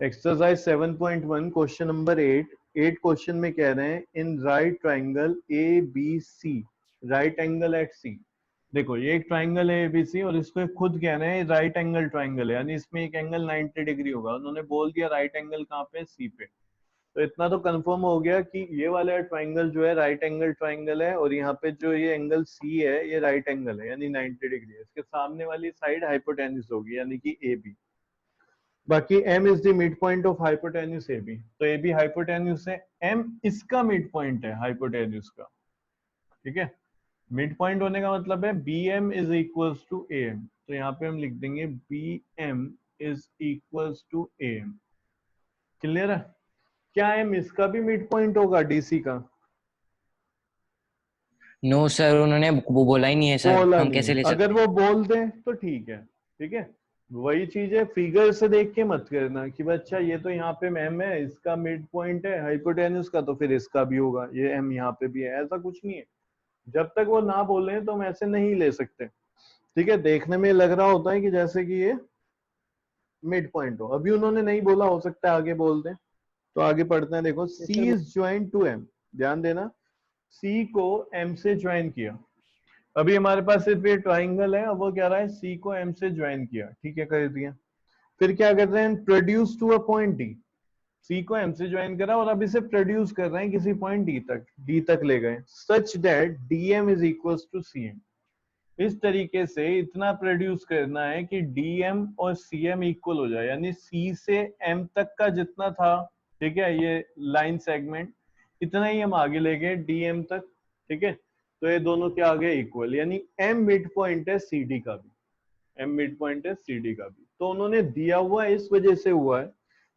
Exercise 7.1 question number 8 question में कह रहे हैं in right triangle A B C right angle at C. देखो ये एक ट्राइंगल है एबीसी और इसको खुद कह रहे हैं राइट एंगल ट्राइंगल है, यानी इसमें एक एंगल 90 डिग्री होगा। उन्होंने बोल दिया राइट एंगल कहाँ पे, सी पे। तो इतना तो कंफर्म हो गया कि ये वाला ट्राइंगल जो है राइट एंगल ट्राइंगल है और यहाँ पे जो ये एंगल सी है ये राइट एंगल है यानी 90 डिग्री है। इसके सामने वाली साइड हाइपोटेन्यूस होगी यानी कि ए बी। बाकी m is the mid point of hypotenuse A B, तो ए बी हाइपोटेन्यूस है, m इसका मिड पॉइंट है हाइपोटेन्यूस का। ठीक है, मिड पॉइंट होने का मतलब है B M is equals to A M, तो यहाँ पे हम लिख देंगे B M is equals to A M. Clear है? क्या एम इसका भी मिड पॉइंट होगा डीसी का? नो सर, उन्होंने वो बोला ही नहीं है सर, बोला हम नहीं कैसे है, ले अगर सकते वो हैं। बोल दें तो ठीक है। ठीक है, वही चीज है, फिगर से देख के मत करना कि भाई अच्छा ये तो यहाँ पे एम है, इसका मिड पॉइंट है हाइपोटेन्यूस का, तो फिर इसका भी होगा, ये एम यहाँ पे भी है, ऐसा कुछ नहीं है। जब तक वो ना बोले तो हम ऐसे नहीं ले सकते। ठीक है, देखने में लग रहा होता है कि जैसे कि ये मिड पॉइंट हो, अभी उन्होंने नहीं बोला, हो सकता है आगे बोल दें। तो आगे पढ़ते हैं। देखो सी इज ज्वाइन टू एम, ध्यान देना, सी को एम से ज्वाइन किया। अभी हमारे पास सिर्फ ये ट्राइंगल है, अब वो कह रहा है सी को एम से ज्वाइन किया। ठीक है, कर दिया। फिर क्या कर रहे हैं, produce to a point D. C को एम से ज्वाइन करा और अब इसे प्रोड्यूस कर रहे हैं किसी पॉइंट डी तक ले गए, such that D M is equals to C M. इस तरीके से इतना प्रोड्यूस करना है कि डीएम और सीएम इक्वल हो जाए, यानी सी से एम तक का जितना था, ठीक है, ये लाइन सेगमेंट, इतना ही हम आगे ले गए डीएम तक। ठीक है, तो ये दोनों के आगे इक्वल, यानी एम मिड पॉइंट है सीडी का भी, एम मिड पॉइंट है सीडी का भी। तो उन्होंने दिया हुआ इस वजह से हुआ है,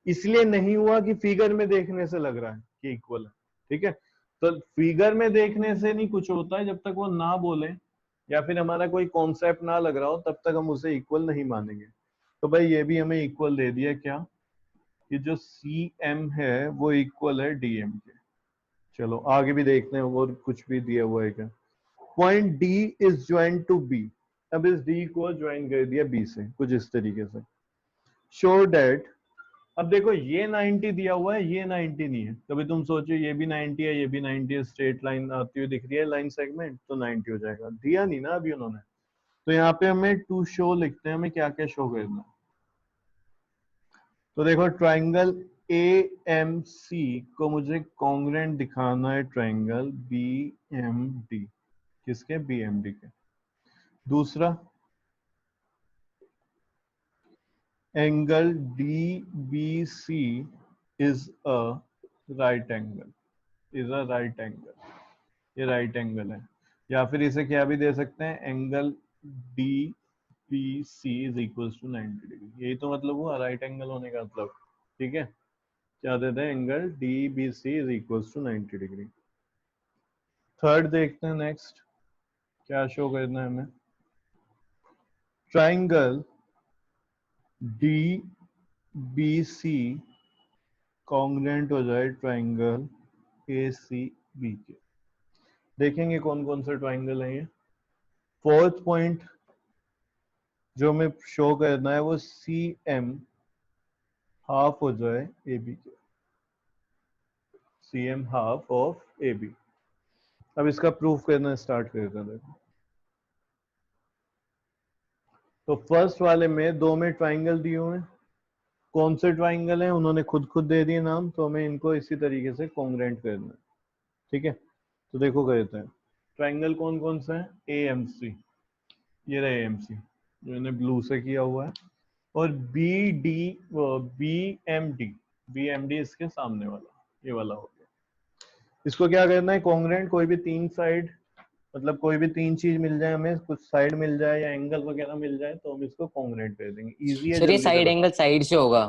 इसलिए नहीं हुआ कि फिगर में देखने से लग रहा है कि इक्वल है। ठीक है, तो फिगर में देखने से नहीं कुछ होता है, जब तक वो ना बोले या फिर हमारा कोई कॉन्सेप्ट ना लग रहा हो तब तक हम उसे इक्वल नहीं मानेंगे। तो भाई ये भी हमें इक्वल दे दिया क्या, कि जो सी एम है वो इक्वल है डीएम के। चलो आगे भी देखते हैं और कुछ भी दिया हुआ है क्या। Point D is join to B, अब इस डी को ज्वाइन कर दिया बी से, कुछ इस तरीके से। शो डेट, अब देखो ये 90 दिया हुआ है, ये 90 नहीं है। कभी तुम सोचो ये भी 90 है, ये भी 90 है, स्ट्रेट लाइन आती हुई दिख रही है लाइन सेगमेंट, तो 90 हो जाएगा। दिया नहीं ना अभी उन्होंने, तो यहाँ पे हमें टू शो लिखते हैं, हमें क्या क्या शो करना है। तो देखो ट्राइंगल ए एम सी को मुझे कॉन्ग्रेंट दिखाना है ट्राइंगल बी एम डी, किसके, बी एम डी के। दूसरा angle D B C is a right angle, is a right angle, ये राइट एंगल है। या फिर इसे क्या भी दे सकते हैं, angle D B C is equal to 90 degree, यही तो मतलब हुआ राइट एंगल होने का मतलब। ठीक है, क्या देते हैं, angle D B C is equal to 90 degree. Third देखते हैं नेक्स्ट, क्या शो करना है हमें, triangle D B C congruent हो जाए ट्राइंगल ए सी बी के। देखेंगे कौन कौन से ट्राइंगल है ये। फोर्थ पॉइंट जो हमें शो करना है वो सी एम हाफ हो जाए ए बी के, C M half of A B. अब इसका प्रूफ करना स्टार्ट करते हैं। देखो तो फर्स्ट वाले में दो में ट्राइंगल दिए हुए हैं, कौन से ट्राइंगल हैं उन्होंने खुद खुद दे दिए नाम, तो हमें इनको इसी तरीके से कॉन्ग्रेंट करना है। ठीक है, तो देखो कहते हैं ट्राइंगल कौन कौन सा है, ए एम सी, ये रहे ए एम सी जो इन्हें ब्लू से किया हुआ है, और B D B M D, B M D इसके सामने वाला, ये वाला हो गया। इसको क्या करना है, कॉन्ग्रेंट, कोई भी तीन साइड, मतलब कोई भी तीन चीज मिल जाए हमें, कुछ साइड मिल जाए या एंगल वगैरह मिल जाए तो हम इसको कॉन्ग्रेंट कर देंगे। इजी है, सर ये जल्दी से साइड बताओ। एंगल साइड से होगा।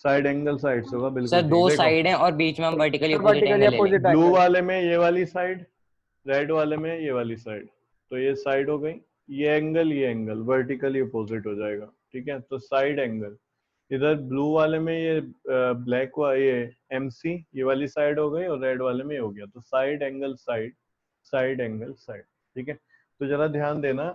साइड एंगल साइड से होगा, सर बिल्कुल ठीक। दो देखो साइड हैं और बीच में हम वर्टिकली अपोजिट वर्टिकली एंगल ले अपोजिट लेंगे। Blue angle. वाले में ये वाली साइड, रेड वाले में ये वाली साइड, तो ये साइड हो गई, ये एंगल वर्टिकली अपोजिट हो जाएगा। ठीक है, तो साइड एंगल इधर ब्लू वाले में ये ब्लैक ये एम सी, ये वाली साइड हो गई, और रेड वाले में ये हो गया, तो side angle side, side angle side. ठीक है, तो जरा ध्यान देना,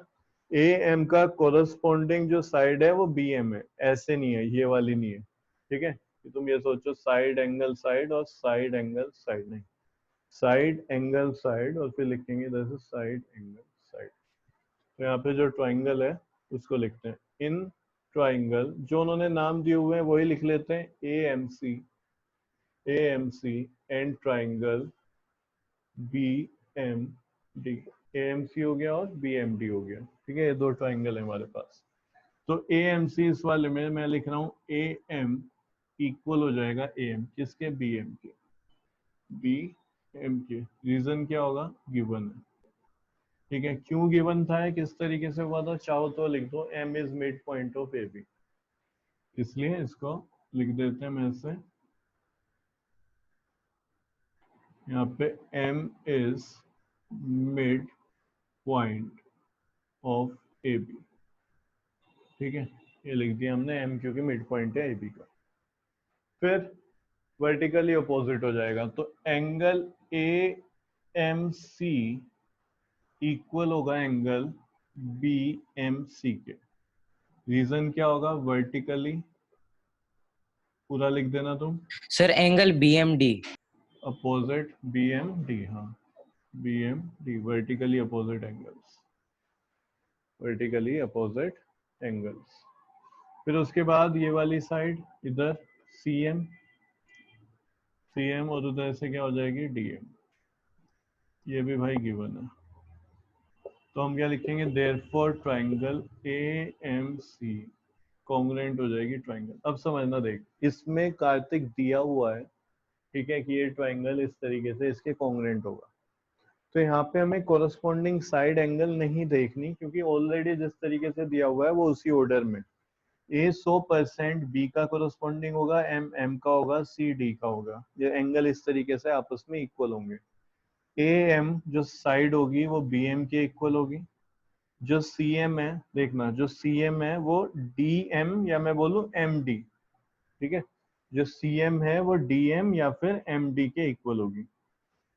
ए एम का कोरस्पॉन्डिंग जो साइड है वो बी एम है, ऐसे नहीं है, ये वाली नहीं है। ठीक है, कि तुम ये सोचो साइड एंगल साइड और साइड एंगल साइड, नहीं, साइड एंगल साइड और फिर लिखेंगे इधर से साइड एंगल साइड। तो यहाँ पे जो ट्राइंगल है उसको लिखते हैं इन ट्राइंगल, जो उन्होंने नाम दिए हुए हैं वही लिख लेते हैं, AMC and triangle BMD। AMC हो गया और BMD हो गया, ठीक है, ये दो ट्राइंगल है हमारे पास। तो AMC इस वाले में मैं लिख रहा हूँ AM इक्वल हो जाएगा AM किसके, BM के, BM के। रीजन क्या होगा, गिवन है, ठीक है। क्यों गिवन था, किस तरीके से हुआ था, चाहो तो लिख दो M is mid point of AB, इसलिए इसको लिख देते हैं मैं से, यहाँ पे M is mid point of AB, ठीक है, ये लिख दिया हमने M क्योंकि मिड पॉइंट है AB का। फिर वर्टिकली अपोजिट हो जाएगा, तो एंगल AMC इक्वल होगा एंगल BMC के। रीजन क्या होगा, वर्टिकली, पूरा लिख देना तुम, sir angle BMD। Opposite BMD, हाँ BMD, vertically opposite angles, vertically opposite angles. फिर उसके बाद ये वाली साइड इधर CM और उधर से क्या हो जाएगी DM, ये भी भाई गिवन है। तो हम क्या लिखेंगे, देयरफॉर ट्राइंगल AMC कॉन्ग्रुएंट हो जाएगी ट्राइंगल। अब समझना, देख इसमें कार्तिक दिया हुआ है, ठीक है, कि ये ट्राइंगल इस तरीके से इसके कॉन्ग्रुएंट होगा। तो यहाँ पे हमें कोरस्पॉन्डिंग साइड एंगल नहीं देखनी, क्योंकि ऑलरेडी जिस तरीके से दिया हुआ है वो उसी ऑर्डर में, A 100% B का कोरस्पॉन्डिंग होगा, M का होगा, C D का होगा। ये एंगल इस तरीके से आपस में इक्वल होंगे। AM जो साइड होगी वो BM के इक्वल होगी। जो CM है, देखना, जो CM है वो DM या मैं बोलूं MD, ठीक है, जो CM है वो DM या फिर MD के इक्वल होगी।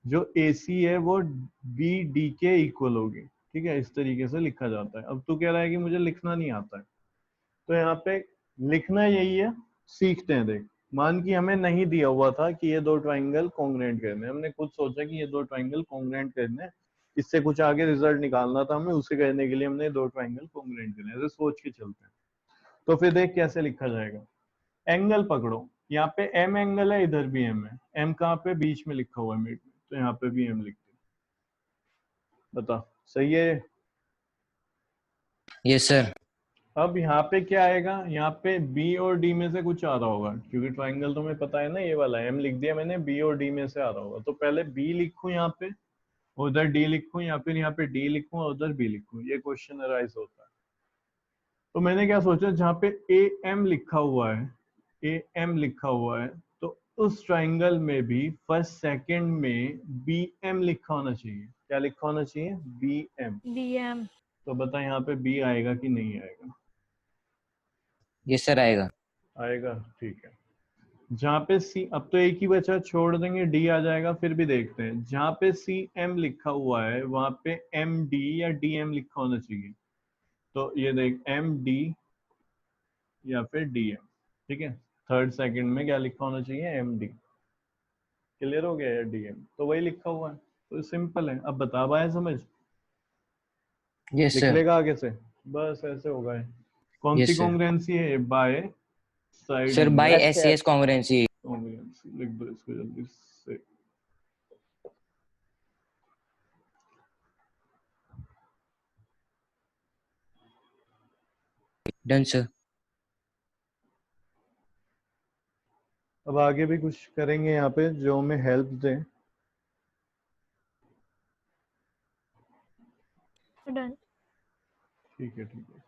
जो AC है वो BD के इक्वल होगी, ठीक है, इस तरीके से लिखा जाता है। अब तू कह रहा है कि मुझे लिखना नहीं आता है, तो यहाँ पे लिखना यही है, सीखते हैं। देख, मान कि हमें नहीं दिया हुआ था कि ये दो ट्राइंगल कॉन्ग्रुएंट करने, हमने खुद सोचा कि ये दो ट्राइंगल कॉन्ग्रुएंट करने, इससे कुछ आगे रिजल्ट निकालना था हमें, उसे करने के लिए हमने दो ट्राइंगल कॉन्ग्रुएंट करने, ऐसे सोच के चलते हैं। तो फिर देख कैसे लिखा जाएगा। एंगल पकड़ो, यहाँ पे M एंगल है, इधर भी M है, M कहाँ पे, बीच में लिखा हुआ है मिड में, तो यहाँ पे भी M लिखते हैं। बता, सही है? Yes sir. अब यहाँ पे क्या आएगा, यहाँ पे B और D में से कुछ आ रहा होगा, क्योंकि ट्राइंगल तुम्हें पता है ना, ये वाला M लिख दिया मैंने, B और D में से आ रहा होगा। तो पहले B लिखूं यहाँ पे, उधर D लिखूं, या फिर यहाँ पे D लिखूं और उधर B लिखूं, ये क्वेश्चन अराइज होता है। तो मैंने क्या सोचा, जहाँ पे AM लिखा हुआ है, AM लिखा हुआ है, तो उस ट्राइंगल में भी फर्स्ट सेकंड में BM लिखा होना चाहिए। क्या लिखा होना चाहिए, BM। तो बता यहाँ पे B आएगा कि नहीं आएगा? यस सर आएगा। आएगा, ठीक है। जहाँ पे C, अब तो एक ही बचा, छोड़ देंगे, D आ जाएगा। फिर भी देखते हैं, जहाँ पे CM लिखा हुआ है वहां पे MD या DM लिखा होना चाहिए। तो ये देख, MD या फिर DM, ठीक है। थर्ड सेकंड में क्या लिखा होना चाहिए, MD। क्लियर हो गया, या DM, तो वही लिखा हुआ है, तो सिंपल है। अब बता पाए समझ, यस लिख सर। लेगा आगे से, बस ऐसे होगा। कौन सी यस सर। कॉन्ग्रुएंसी है, by side sir bye angle SCS congruency. Congruency. लिख दो इसको जल्दी से। Done sir. अब आगे भी कुछ करेंगे यहाँ पे जो हमें हेल्प दे। डन। ठीक है, ठीक है।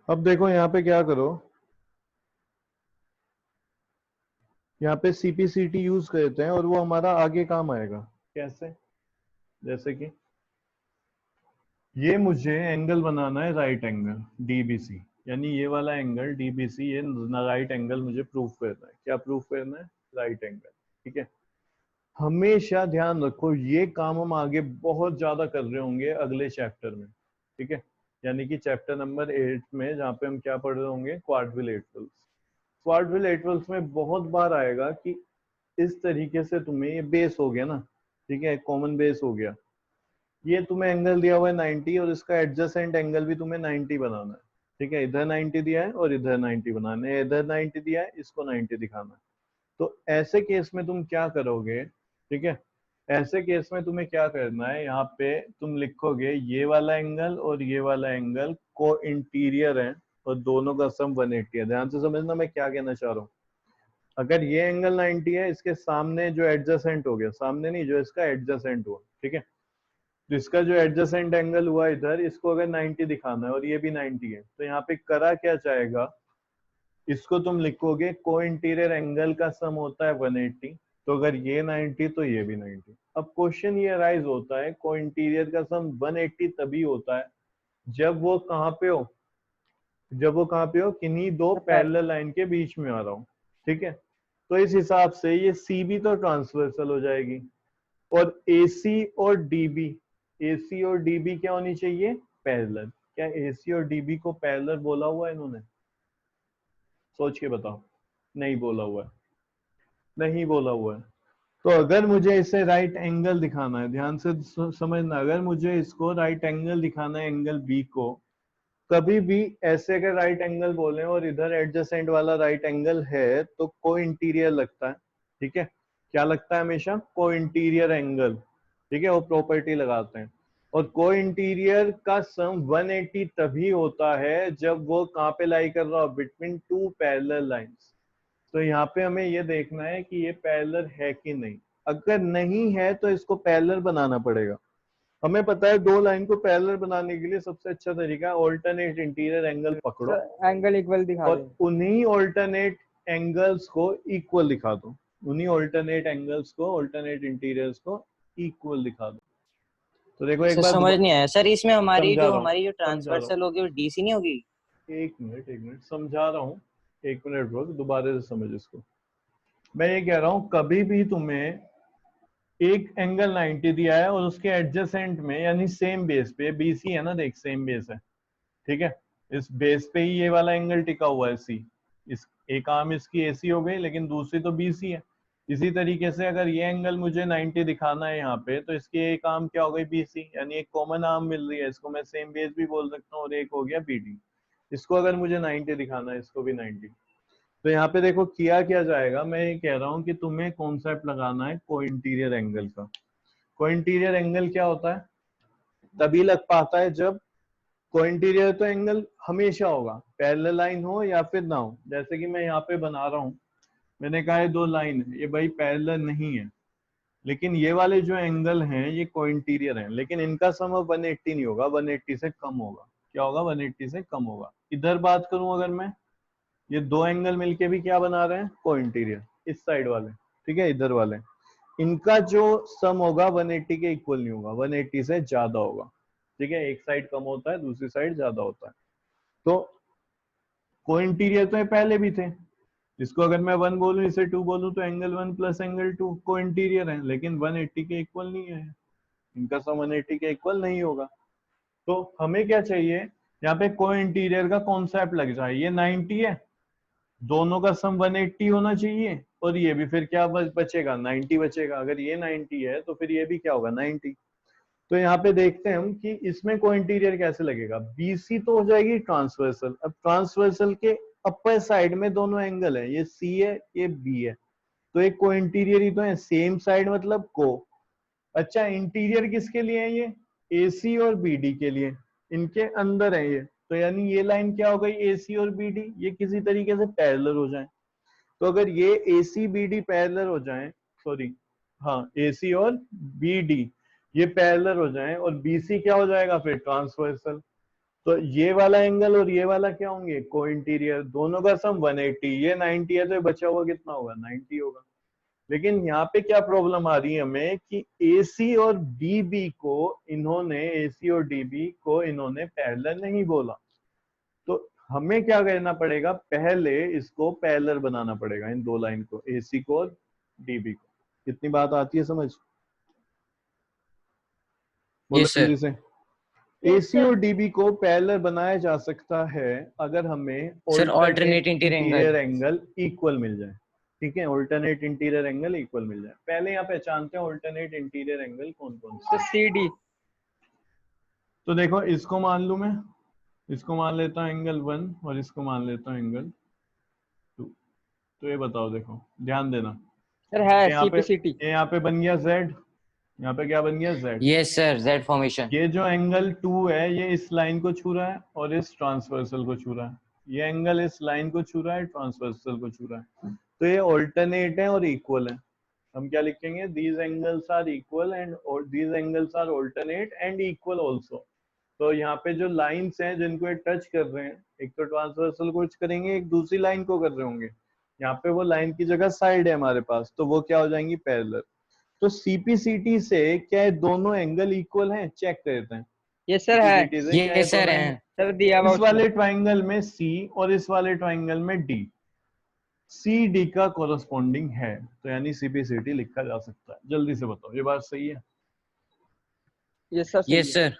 अब देखो यहाँ पे क्या करो, यहाँ पे CPCT यूज करते हैं और वो हमारा आगे काम आएगा। कैसे, जैसे कि ये मुझे एंगल बनाना है, राइट एंगल DBC, यानी ये वाला एंगल DBC, ये राइट एंगल मुझे प्रूफ करना है। क्या प्रूफ करना है, राइट एंगल, ठीक है। हमेशा ध्यान रखो, ये काम हम आगे बहुत ज्यादा कर रहे होंगे अगले चैप्टर में, ठीक है। यानी कि चैप्टर नंबर 8 में, जहाँ पे हम क्या पढ़ रहे होंगे, क्वाड्रिलेटरल्स। क्वाड्रिलेटरल्स में बहुत बार आएगा कि इस तरीके से तुम्हें ये बेस हो गया ना, ठीक है, कॉमन बेस हो गया, ये तुम्हें एंगल दिया हुआ है 90 और इसका एडजेसेंट एंगल भी तुम्हें 90 बनाना है, ठीक है, इधर 90 दिया है और इधर 90 बनाना है, इधर 90 दिया है, इसको 90 दिखाना है। तो ऐसे केस में तुम क्या करोगे, ठीक है, ऐसे केस में तुम्हें क्या करना है, यहाँ पे तुम लिखोगे ये वाला एंगल और ये वाला एंगल को इंटीरियर है और दोनों का सम 180 है। ध्यान से समझना मैं क्या कहना चाह रहा हूँ। अगर ये एंगल 90 है, इसके सामने जो एडजेसेंट हो गया, सामने नहीं, जो इसका एडजेसेंट हुआ, ठीक है, तो इसका जो एडजेसेंट एंगल हुआ इधर, इसको अगर 90 दिखाना है और ये भी 90 है, तो यहाँ पे करा क्या जाएगा, इसको तुम लिखोगे को इंटीरियर एंगल का सम होता है 180, तो अगर ये 90 तो ये भी 90। अब क्वेश्चन ये राइज होता है, को इंटीरियर का सम 180 तभी होता है जब वो कहाँ पे हो, जब वो कहाँ पे हो, किन्हीं दो पैरेलल लाइन के बीच में आ रहा हूँ, ठीक है। तो इस हिसाब से ये सी भी तो ट्रांसवर्सल हो जाएगी, और एसी और डीबी, एसी और डीबी क्या होनी चाहिए, पैरेलल। क्या एसी और डीबी को पैरेलल बोला हुआ है इन्होंने, सोच के बताओ। नहीं बोला हुआ है, नहीं बोला हुआ है। तो अगर मुझे इसे राइट एंगल दिखाना है, ध्यान से समझना, अगर मुझे इसको राइट एंगल दिखाना है, एंगल बी को, कभी भी ऐसे अगर राइट एंगल बोले और इधर एडजेसेंट वाला राइट एंगल है तो को इंटीरियर लगता है, ठीक है। क्या लगता है हमेशा, को इंटीरियर एंगल, ठीक है, वो प्रॉपर्टी लगाते हैं। और को इंटीरियर का सम 180 तभी होता है जब वो कहाँ पे लाई कर रहा हो, बिटवीन टू पैरेलल लाइंस। तो यहाँ पे हमें ये देखना है कि ये पैरेलल है कि नहीं। अगर नहीं है तो इसको पैरेलल बनाना पड़ेगा। हमें पता है दो लाइन को पैरेलल बनाने के लिए सबसे अच्छा तरीका है ऑल्टरनेट इंटीरियर एंगल पकड़ो, एंगल इक्वल दिखा और दे, उन्हीं ऑल्टरनेट एंगल्स को इक्वल दिखा दो, उन्हीं ऑल्टरनेट एंगल्स को, ऑल्टरनेट इंटीरियर्स को इक्वल दिखा दो। तो देखो एक सर बार समझ नहीं आया सर, इसमें हमारी समझा जो रहा हूँ, हमारी जो समझा रहा हूँ, ट्रांसवर्सल होगी वो डीसी नहीं होगी? एक मिनट समझा रहा हूँ, एक मिनट रुक, दोबारा से समझ इसको। मैं ये कह रहा हूँ, कभी भी तुम्हें एक एंगल 90 दिया है और उसके एडजेसेंट में, यानी सेम बेस पे, बीसी है ना, देख सेम बेस है, ठीक है, इस बेस पे ही ये वाला एंगल टिका हुआ है सी, इस एक आर्म इसकी एसी हो गई लेकिन दूसरी तो बीसी है। इसी तरीके से अगर ये एंगल मुझे 90 दिखाना है यहाँ पे, तो इसकी एक आर्म क्या हो गई, बीसी, यानी एक कॉमन आर्म मिल रही है, इसको मैं सेम बेस भी बोल सकता हूँ, और एक हो गया बीडी। इसको अगर मुझे 90 दिखाना है, इसको भी 90। तो यहाँ पे देखो किया क्या जाएगा, मैं ये कह रहा हूँ कि तुम्हें कॉन्सेप्ट लगाना है को इंटीरियर एंगल का। को इंटीरियर एंगल क्या होता है, तभी लग पाता है जब को इंटीरियर, तो एंगल हमेशा होगा, पैरेलल लाइन हो या फिर ना हो। जैसे कि मैं यहाँ पे बना रहा हूँ, मैंने कहा है दो लाइन है, ये भाई पैरेलल नहीं है, लेकिन ये वाले जो एंगल हैं ये को इंटीरियर हैं, लेकिन इनका सम अब 180 नहीं होगा, 180 से कम होगा। क्या होगा, 180 से कम होगा। इधर बात करूं अगर मैं, ये दो एंगल मिलके भी क्या बना रहे हैं, को इंटीरियर, इस साइड वाले, ठीक है, इधर वाले, इनका जो सम होगा 180 के इक्वल नहीं होगा, 180 से ज्यादा होगा, ठीक है। एक साइड कम होता है, दूसरी साइड ज्यादा होता है। तो को इंटीरियर तो ये पहले भी थे, इसको अगर मैं 1 बोलूं, इसे 2 बोलूं, तो एंगल 1 प्लस एंगल 2 को इंटीरियर है, लेकिन 180 के इक्वल नहीं है, इनका सम 180 के इक्वल नहीं होगा। तो हमें क्या चाहिए, यहाँ पे को इंटीरियर का कॉन्सेप्ट लग जाए, ये 90 है, दोनों का सम 180 होना चाहिए, और ये भी फिर क्या बचेगा, 90 बचेगा। अगर ये 90 है तो फिर ये भी क्या होगा, 90। तो यहाँ पे देखते हैं हम कि इसमें को इंटीरियर कैसे लगेगा। बीसी तो हो जाएगी ट्रांसवर्सल। अब ट्रांसवर्सल के अपर साइड में दोनों एंगल है, ये सी है, ये बी है, तो एक को इंटीरियर ही तो है, सेम साइड मतलब को। अच्छा, इंटीरियर किसके लिए है, ये एसी और बीडी के लिए, इनके अंदर है ये, तो यानी ये लाइन क्या हो गई, एसी और बीडी, ये किसी तरीके से पैरेलल हो जाए। तो अगर ये एसी बीडी पैरेलल हो जाए, सॉरी, हाँ, एसी और बीडी ये पैरेलल हो जाए, और बीसी क्या हो जाएगा फिर, ट्रांसवर्सल। तो ये वाला एंगल और ये वाला क्या होंगे, को इंटीरियर, दोनों का सम 180, ये 90 है, तो ये बचा हुआ कितना होगा, 90 होगा। लेकिन यहाँ पे क्या प्रॉब्लम आ रही है हमें कि AC और DB को इन्होंने, AC और DB को इन्होंने पैरेलल नहीं बोला, तो हमें क्या करना पड़ेगा, पहले इसको पैरेलल बनाना पड़ेगा, इन दो लाइन को, AC को और DB को। कितनी बात आती है समझ, बोलो यस सर। जल्दी से। एसी और डीबी को पैरेलल बनाया जा सकता है अगर हमें sir alternate alternate interior interior angle equal मिल जाए। ठीक है, ऑल्टरनेट इंटीरियर एंगल इक्वल मिल जाए। पहले यहाँ पहचानते हैं ऑल्टरनेट इंटीरियर एंगल कौन कौन से। C D. तो देखो इसको मान लूं मैं, इसको मान लेता हूँ एंगल 1 और इसको मान लेता हूँ एंगल 2। तो ये बताओ, देखो ध्यान देना, सर है यहाँ पे CPCT। ये यहाँ पे बन गया Z, यहाँ पे क्या बन गया Z। Yes sir, Z formation. ये जो एंगल 2 है ये इस लाइन को छू रहा है और इस ट्रांसवर्सल को छू रहा है। ये एंगल इस लाइन को छू रहा है, ट्रांसवर्सल को छू रहा है। तो ये ऑल्टरनेट है और इक्वल है। हम क्या लिखेंगे, these angles are equal and these angles are alternate and equal also. तो यहाँ पे जो लाइंस हैं जिनको ये टच कर रहे हैं, एक तो ट्रांसवर्सल को टच करेंगे, एक दूसरी लाइन को कर रहे होंगे। यहाँ पे वो लाइन की जगह साइड है हमारे पास, तो वो क्या हो जाएंगी, पैरेलल। तो सीपीसीटी से क्या ये दोनों एंगल इक्वल हैं, चेक करते हैं। ये सर है। CPCT से क्या ये ये सर दोनों है। सर दिया हुआ इस उसमें। वाले ट्राइंगल में C और इस वाले ट्राइंगल में D, सी डी का कोरस्पॉन्डिंग है, तो यानी सीपीसीटी लिखा जा सकता है। जल्दी से बताओ, ये बात सही है? ये सर सही यस है। सर।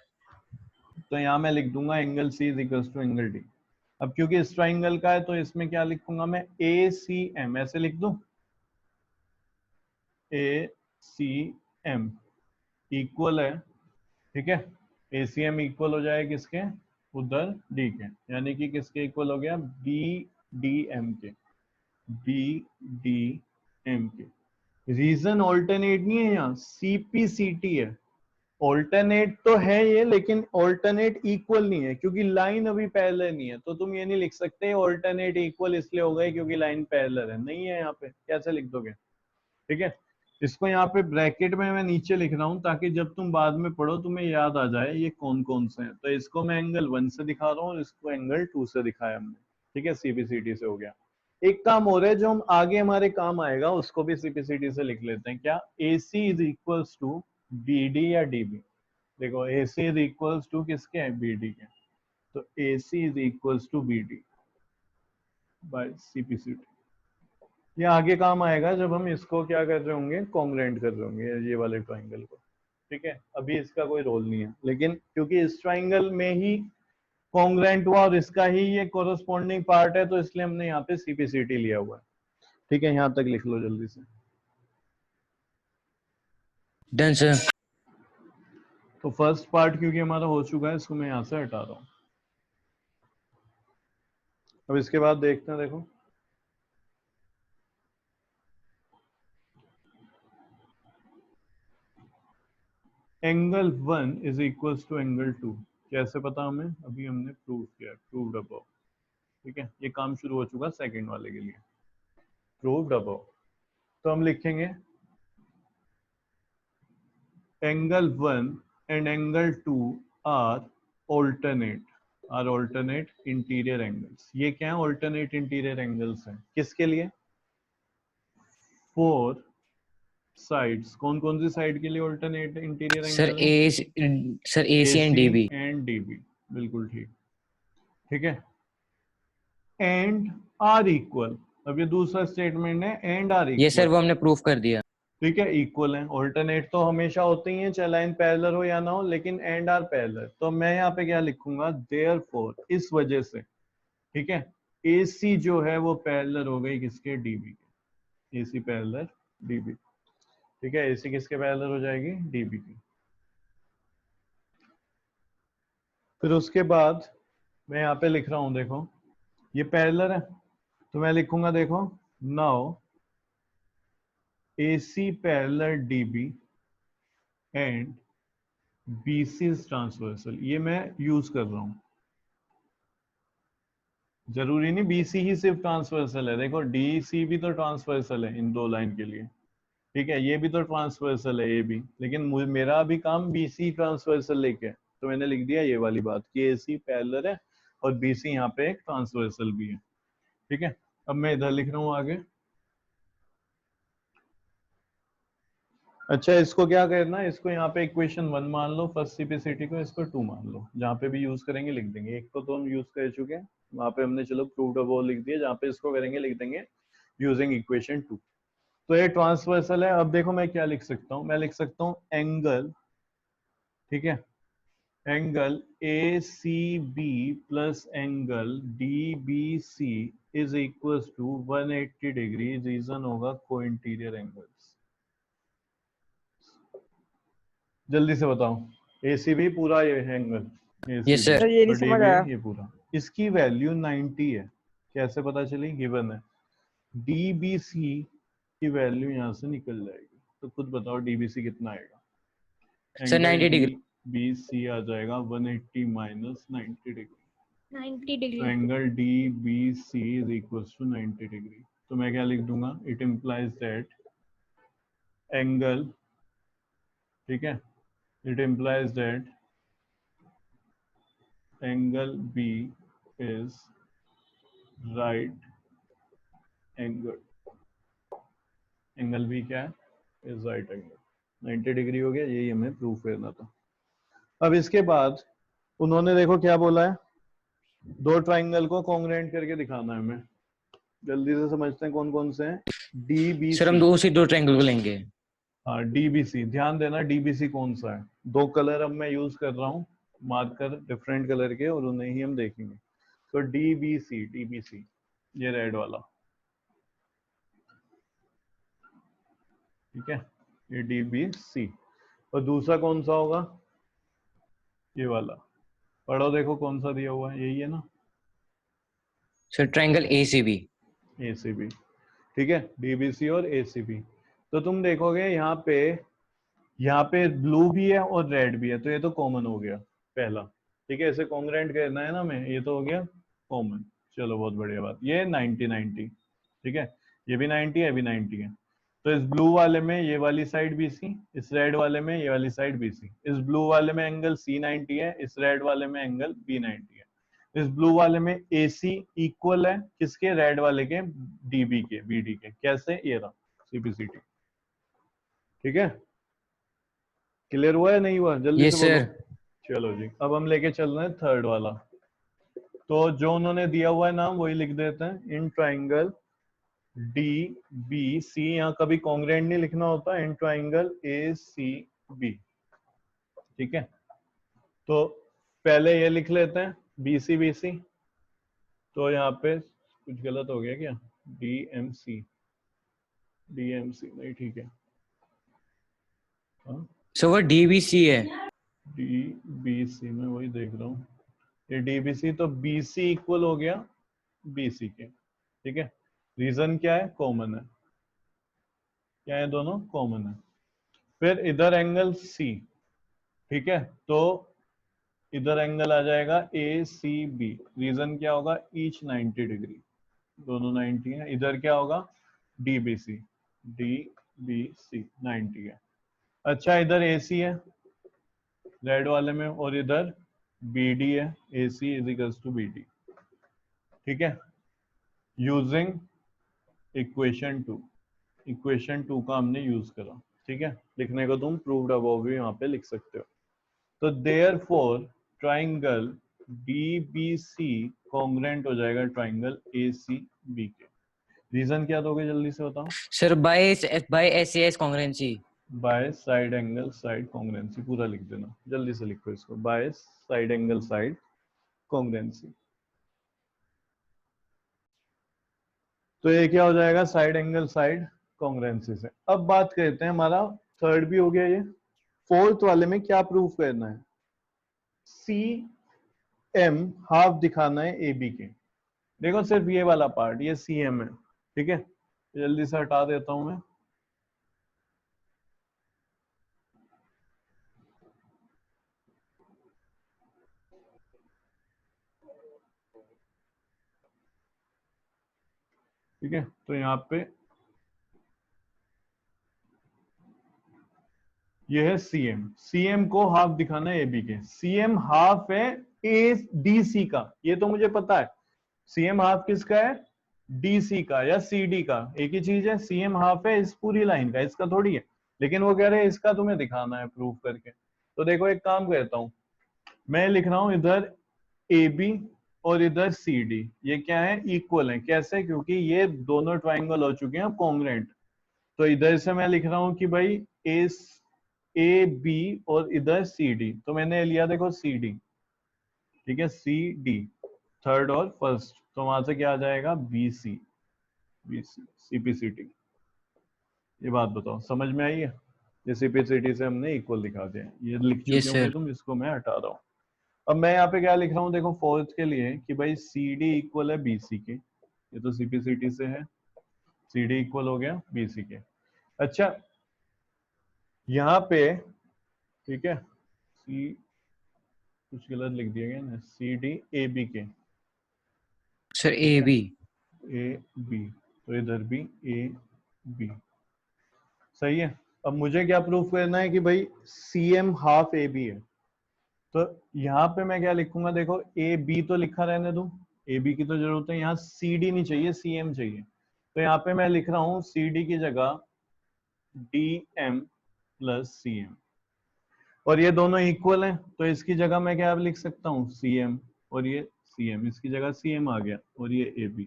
तो यहाँ मैं लिख दूंगा angle C is equal to angle D। अब क्योंकि इस ट्राइंगल का है तो इसमें क्या लिखूंगा मैं, ACM, ऐसे लिख दूं, ACM इक्वल है। ठीक है, ACM इक्वल हो जाए किसके, उधर D के, यानी कि किसके इक्वल हो गया, BDM के, BDM के। रीजन ऑल्टरनेट नहीं है, यहाँ सीपीसीटी है। ऑल्टरनेट तो है ये, लेकिन ऑल्टरनेट इक्वल नहीं है क्योंकि लाइन अभी पैरेलल नहीं है। तो तुम ये नहीं लिख सकते ऑल्टरनेट इक्वल इसलिए हो गए क्योंकि लाइन पैरेलल है, नहीं है। यहाँ पे कैसे लिख दोगे? ठीक है, इसको यहाँ पे ब्रैकेट में मैं नीचे लिख रहा हूँ ताकि जब तुम बाद में पढ़ो तुम्हें याद आ जाए ये कौन कौन से हैं। तो इसको मैं एंगल 1 से दिखा रहा हूँ और इसको एंगल 2 से दिखाया हमने। ठीक है, सीपीसीटी से हो गया। एक काम हो रहा है जो हम आगे हमारे काम आएगा, उसको भी सीपीसीटी से लिख लेते हैं। क्या, AC is equals to BD या DB। देखो AC इज इक्वल्स टू किसके हैं, BD के। तो AC is equals to BD by CPCT. ये आगे काम आएगा जब हम इसको क्या कर रहे होंगे, कॉन्ग्रेंट कर रहे होंगे ये वाले ट्राइंगल को। ठीक है, अभी इसका कोई रोल नहीं है, लेकिन क्योंकि इस ट्राइंगल में ही कॉन्ग्रेंट हुआ और इसका ही ये कोरस्पॉन्डिंग पार्ट है, तो इसलिए हमने यहाँ पे सीपीसीटी लिया हुआ है। ठीक है, यहाँ तक लिख लो जल्दी से। Done sir. तो फर्स्ट पार्ट क्योंकि हमारा हो चुका है, इसको मैं यहाँ से हटा रहा हूँ। अब इसके बाद देखते हैं, देखो angle 1 is equal to angle 2। कैसे पता हमें, अभी हमने प्रूव किया, प्रूव्ड अबव। ठीक है, ये काम शुरू हो चुका सेकंड वाले के लिए, प्रूव्ड अबव। तो हम लिखेंगे angle 1 and angle 2 are alternate interior angles. ये क्या है, ऑल्टरनेट इंटीरियर एंगल्स हैं। किसके लिए, फोर साइड्स। कौन कौन सी साइड के लिए ऑल्टरनेट इंटीरियर सर एंगल है? Sir AC and AC DB। And DB, बिल्कुल ठीक। ठीक है, एंड आर इक्वल। अब ये दूसरा स्टेटमेंट है, एंड आर ये सर इक्वल। वो हमने प्रूफ कर दिया। ठीक है, इक्वल है। ऑल्टरनेट तो हमेशा होते ही हैं, चाहे लाइन पैरेलल हो या ना हो, लेकिन एंड आर पैरेलल। तो मैं यहाँ पे क्या लिखूंगा, देयरफॉर, इस वजह से। ठीक है, AC जो है वो पैरेलल हो गई किसके, DB के। AC parallel DB। ठीक है, AC किसके पैरेलल हो जाएगी, DB की। फिर उसके बाद मैं यहाँ पे लिख रहा हूँ, देखो ये पैरेलल है, तो मैं लिखूंगा, देखो now AC parallel DB and BC is transversal. ये मैं यूज कर रहा हूं, जरूरी नहीं BC ही सिर्फ ट्रांसवर्सल है। देखो DC भी तो ट्रांसवर्सल है इन दो लाइन के लिए। ठीक है, ये भी तो ट्रांसवर्सल है, ये भी, लेकिन मेरा भी काम BC ट्रांसवर्सल लेके है, तो मैंने लिख दिया ये वाली बात कि AC पैरेलल है और BC यहाँ पे एक ट्रांसवर्सल भी है। ठीक है, अब मैं इधर लिख रहा हूँ आगे। अच्छा, इसको क्या करना है, इसको यहाँ पे इक्वेशन 1 मान लो, फर्स्ट सीपीसीटी को, इसको 2 मान लो। जहाँ पे भी यूज करेंगे लिख देंगे। एक को तो हम यूज कर चुके हैं, वहां पे हमने चलो प्रूव्ड वो लिख दिया, जहाँ पे इसको करेंगे लिख देंगे यूजिंग इक्वेशन 2। तो ये ट्रांसवर्सल है। अब देखो मैं क्या लिख सकता हूँ, मैं लिख सकता हूँ एंगल, ठीक है, angle ACB plus angle DBC is equal to 180 degree. Reason होगा को इंटीरियर एंगल्स। जल्दी से बताओ। ACB पूरा ये एंगल Yes, sir. सर ये नहीं और समझ DB आया। ये पूरा। इसकी वैल्यू 90 है। कैसे पता चली? गिवन है। DBC की वैल्यू यहाँ से निकल जाएगी, तो खुद बताओ DBC कितना आएगा। Sir, 90 degree. DBC आ जाएगा 180 माइनस 90 डिग्री। 90 डिग्री। तो angle DBC is equal to 90 degree. तो मैं क्या लिख दूंगा? इट इम्प्लाइज दैट एंगल, ठीक है, it implies that angle B is right angle। Angle B क्या है? is right angle। 90 डिग्री हो गया, यही हमें प्रूफ करना था। अब इसके बाद उन्होंने देखो क्या बोला है, दो ट्राइंगल को कॉन्ग्रुएंट करके दिखाना है हमें। जल्दी से समझते हैं कौन कौन से हैं। सर हम DBC। उसी दो ट्रायंगल को लेंगे। हाँ DBC, ध्यान देना DBC कौन सा है। दो कलर अब मैं यूज कर रहा हूँ, मार्कर डिफरेंट कलर के, और उन्हें ही हम देखेंगे। तो DBC ये रेड वाला, ठीक है, ये DBC। और दूसरा कौन सा होगा? ये वाला। पढ़ो देखो कौन सा दिया हुआ है, यही है ना? Sir triangle ACB। ACB, ठीक है, DBC और ACB। तो तुम देखोगे यहाँ पे ब्लू भी है और रेड भी है, तो ये तो कॉमन हो गया पहला, ठीक है। इसे कॉन्ग्रुएंट करना है ना हमें, ये तो हो गया कॉमन। चलो बहुत बढ़िया बात। ये 90 ठीक है, ये भी 90 है, ये भी 90 है। तो इस ब्लू वाले में ये वाली साइड BC, इस रेड वाले में ये वाली साइड BC। इस ब्लू वाले में एंगल C 90 है, इस रेड वाले में एंगल B 90 है। इस ब्लू वाले में AC इक्वल है किसके? रेड वाले के DB के, BD के। कैसे? ये रहा CPCT, ठीक है। क्लियर हुआ है नहीं हुआ? जल्दी Yes, से बोलो। sir. चलो जी, अब हम लेके चल रहे हैं थर्ड वाला। तो जो उन्होंने दिया हुआ है नाम वही लिख देते हैं। इन ट्राइंगल DBC, यहाँ कभी कॉन्ग्रुएंट नहीं लिखना होता, इन ट्राइंगल ACB, ठीक है। तो पहले ये लिख लेते हैं BC। तो यहाँ पे कुछ गलत हो गया क्या? DMC नहीं, ठीक है। हाँ सो वो DBC है। DBC में वही देख रहा हूँ, ये DBC। तो BC इक्वल हो गया BC के, ठीक है। रीजन क्या है? कॉमन है। क्या है? दोनों कॉमन है। फिर इधर एंगल C, ठीक है, तो इधर एंगल आ जाएगा ACB। रीजन क्या होगा? ईच 90 डिग्री, दोनों 90 है। इधर क्या होगा? DBC 90 है। अच्छा, इधर AC है रेड वाले में, और इधर BD है। AC is equals to BD, ठीक है। यूजिंग इक्वेशन 2 का हमने यूज करा, ठीक है। लिखने को तुम प्रूव्ड अबव भी यहाँ पे लिख सकते हो। तो देयरफॉर ट्राइंगल DBC कॉन्ग्रुएंट हो जाएगा ट्राइंगल ACB के। रीजन क्या दोगे? जल्दी से बताओ। Sir by SAS congruency. By side angle side congruency, पूरा लिख देना। जल्दी से लिखो इसको, by side angle side congruency. तो ये क्या हो जाएगा? साइड एंगल साइड कॉन्ग्रुएंसी से। अब बात करते हैं, हमारा थर्ड भी हो गया ये। फोर्थ वाले में क्या प्रूफ करना है? CM हाफ दिखाना है AB के। देखो सिर्फ ये वाला पार्ट, ये CM है, ठीक है। जल्दी से हटा देता हूं मैं। ठीक है, तो यहाँ पे ये है CM को हाफ दिखाना है AB के। CM हाफ है ADC का, ये तो मुझे पता है। CM हाफ किसका है? DC का या CD का, एक ही चीज है। CM हाफ है इस पूरी लाइन का, इसका थोड़ी है। लेकिन वो कह रहे हैं इसका तुम्हें दिखाना है प्रूफ करके। तो देखो एक काम करता हूं, मैं लिख रहा हूं इधर AB और इधर CD, ये क्या है? इक्वल है। कैसे? क्योंकि ये दोनों ट्राइंगल हो चुके हैं कॉन्ग्रुएंट। तो इधर से मैं लिख रहा हूं कि भाई ए बी और इधर सी डी, तो मैंने लिया देखो सी डी, ठीक है, सी डी थर्ड और फर्स्ट, तो वहां से क्या आ जाएगा B C, B C CPCT. ये बात बताओ समझ में आई है? ये सीपीसीटी से हमने इक्वल दिखा दिया, ये लिख चुके यस होंगे सर। तुम, इसको मैं हटा रहा हूँ। अब मैं यहाँ पे क्या लिख रहा हूँ देखो फोर्थ के लिए कि भाई सी डी इक्वल है बी सी के, ये तो सीपीसीटी से है, सी डी इक्वल हो गया बी सी के। अच्छा यहाँ पे ठीक है, सी कुछ गलत लिख दिया गया ना, सी डी ए बी के, sir A B. A B, तो इधर भी ए बी, सही है। अब मुझे क्या प्रूफ करना है कि भाई C M half A B है, तो यहाँ पे मैं क्या लिखूंगा देखो, ए बी तो लिखा रहने दूं, ए बी की तो जरूरत है, यहाँ सी डी नहीं चाहिए सी एम चाहिए, तो यहाँ पे मैं लिख रहा हूँ सी डी की जगह D M plus C M, और ये दोनों इक्वल हैं, तो इसकी जगह मैं क्या लिख सकता हूँ सी एम, और ये सी एम, इसकी जगह सी एम आ गया, और ये ए बी,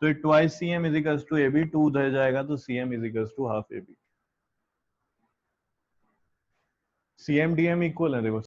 तो twice C M equals to A B, two उधर जाएगा तो C M equals to half A B, C M D M equal है देखो।